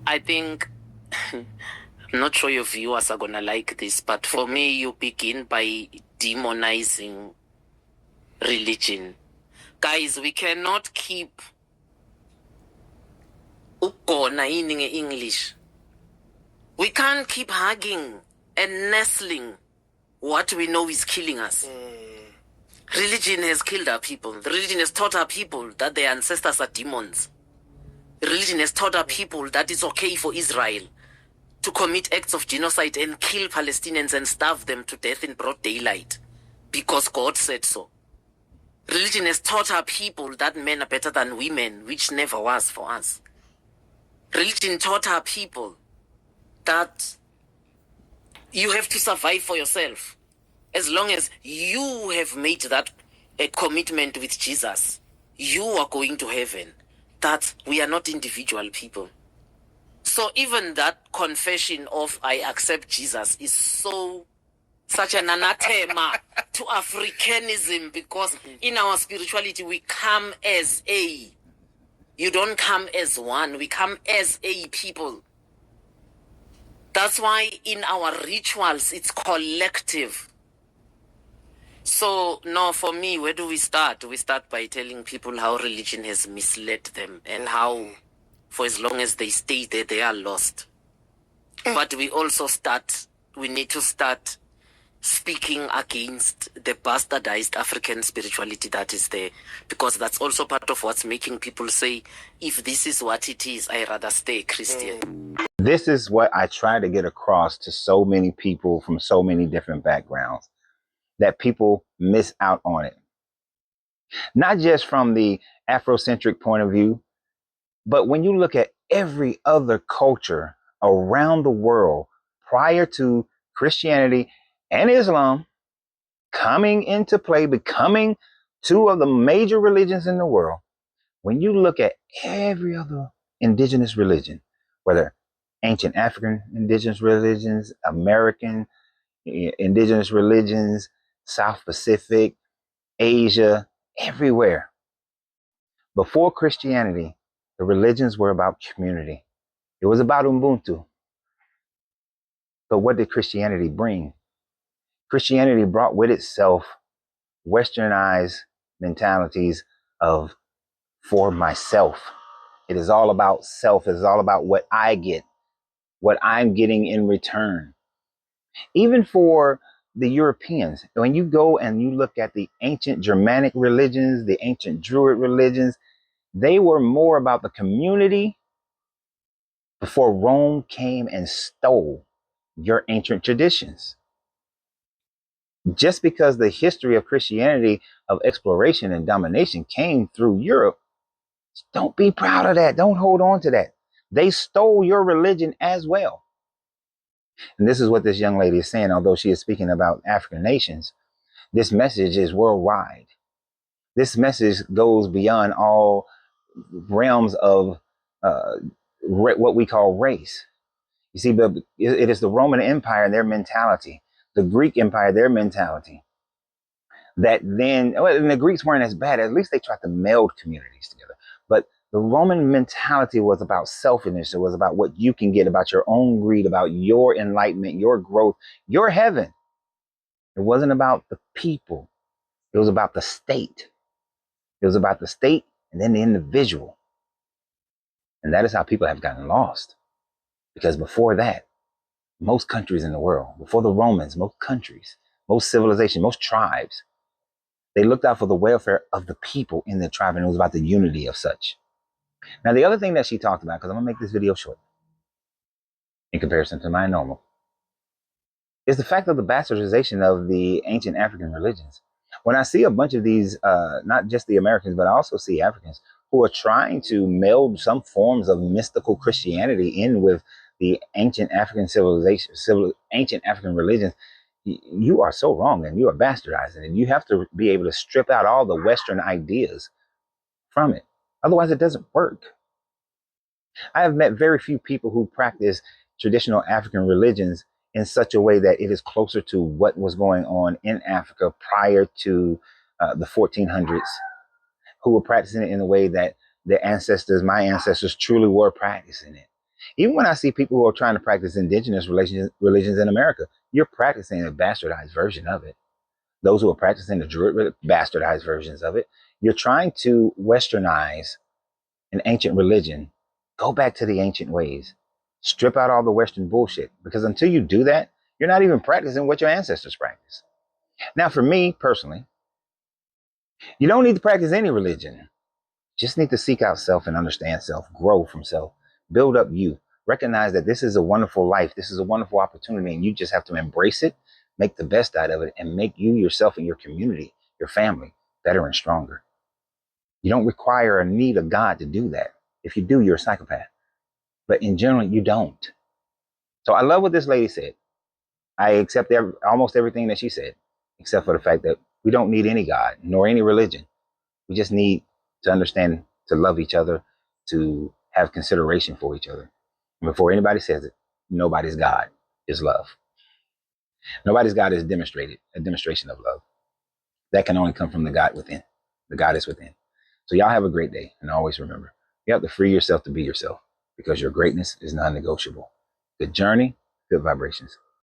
I think, I'm not sure your viewers are going to like this, but for me, you begin by demonizing religion. Guys, we cannot keep ukona in English. We can't keep hugging and nestling what we know is killing us. Religion has killed our people. The religion has taught our people that their ancestors are demons. The religion has taught our people that it's okay for Israel to commit acts of genocide and kill Palestinians and starve them to death in broad daylight because God said so. Religion has taught our people that men are better than women, which never was for us. Religion taught our people that you have to survive for yourself. As long as you have made that a commitment with Jesus, you are going to heaven. That we are not individual people. So even that confession of I accept Jesus is such an anathema to Africanism, because in our spirituality we come as a. You don't come as one, we come as a people. That's why in our rituals it's collective. So, no, for me, where do we start? We start by telling people how religion has misled them and how, for as long as they stay there, they are lost. But we need to start speaking against the bastardized African spirituality that is there, because that's also part of what's making people say, if this is what it is, I'd rather stay Christian. This is what I try to get across to so many people from so many different backgrounds, that people miss out on it. Not just from the Afrocentric point of view, but when you look at every other culture around the world prior to Christianity and Islam coming into play, becoming two of the major religions in the world, when you look at every other indigenous religion, whether ancient African indigenous religions, American indigenous religions, South Pacific, Asia, everywhere. Before Christianity, the religions were about community. It was about Ubuntu. But what did Christianity bring? Christianity brought with itself westernized mentalities of for myself. It is all about self. It is all about what I get, what I'm getting in return. Even for the Europeans, when you go and you look at the ancient Germanic religions, the ancient Druid religions, they were more about the community before Rome came and stole your ancient traditions. Just because the history of Christianity of exploration and domination came through Europe, don't be proud of that. Don't hold on to that. They stole your religion as well. And this is what this young lady is saying, although she is speaking about African nations. This message is worldwide. This message goes beyond all realms of what we call race. You see, but it is the Roman Empire and their mentality, the Greek Empire, their mentality, that then, well, and the Greeks weren't as bad. At least they tried to meld communities together. But the Roman mentality was about selfishness. It was about what you can get, about your own greed, about your enlightenment, your growth, your heaven. It wasn't about the people. It was about the state. It was about the state and then the individual. And that is how people have gotten lost. Because before that, most countries in the world, before the Romans, most countries, most civilizations, most tribes, they looked out for the welfare of the people in the tribe, and it was about the unity of such. Now, the other thing that she talked about, because I'm going to make this video short in comparison to my normal, is the fact of the bastardization of the ancient African religions. When I see a bunch of these, not just the Americans, but I also see Africans who are trying to meld some forms of mystical Christianity in with the ancient African civilization, ancient African religions, you are so wrong, and you are bastardizing it. You have to be able to strip out all the Western ideas from it. Otherwise, it doesn't work. I have met very few people who practice traditional African religions in such a way that it is closer to what was going on in Africa prior to the 1400s, who were practicing it in a way that their ancestors, my ancestors, truly were practicing it. Even when I see people who are trying to practice indigenous religions in America, you're practicing a bastardized version of it. Those who are practicing the Druid bastardized versions of it, you're trying to westernize an ancient religion. Go back to the ancient ways. Strip out all the Western bullshit. Because until you do that, you're not even practicing what your ancestors practiced. Now, for me personally, you don't need to practice any religion. Just need to seek out self and understand self, grow from self, build up you. Recognize that this is a wonderful life. This is a wonderful opportunity, and you just have to embrace it, make the best out of it, and make you, yourself, and your community, your family, better and stronger. You don't require or need a God to do that. If you do, you're a psychopath. But in general, you don't. So I love what this lady said. I accept almost everything that she said, except for the fact that we don't need any God nor any religion. We just need to understand, to love each other, to have consideration for each other. And before anybody says it, nobody's God is love. Nobody's God is a demonstration of love. That can only come from the God within. The God is within. So y'all have a great day. And always remember, you have to free yourself to be yourself because your greatness is non-negotiable. Good journey, good vibrations.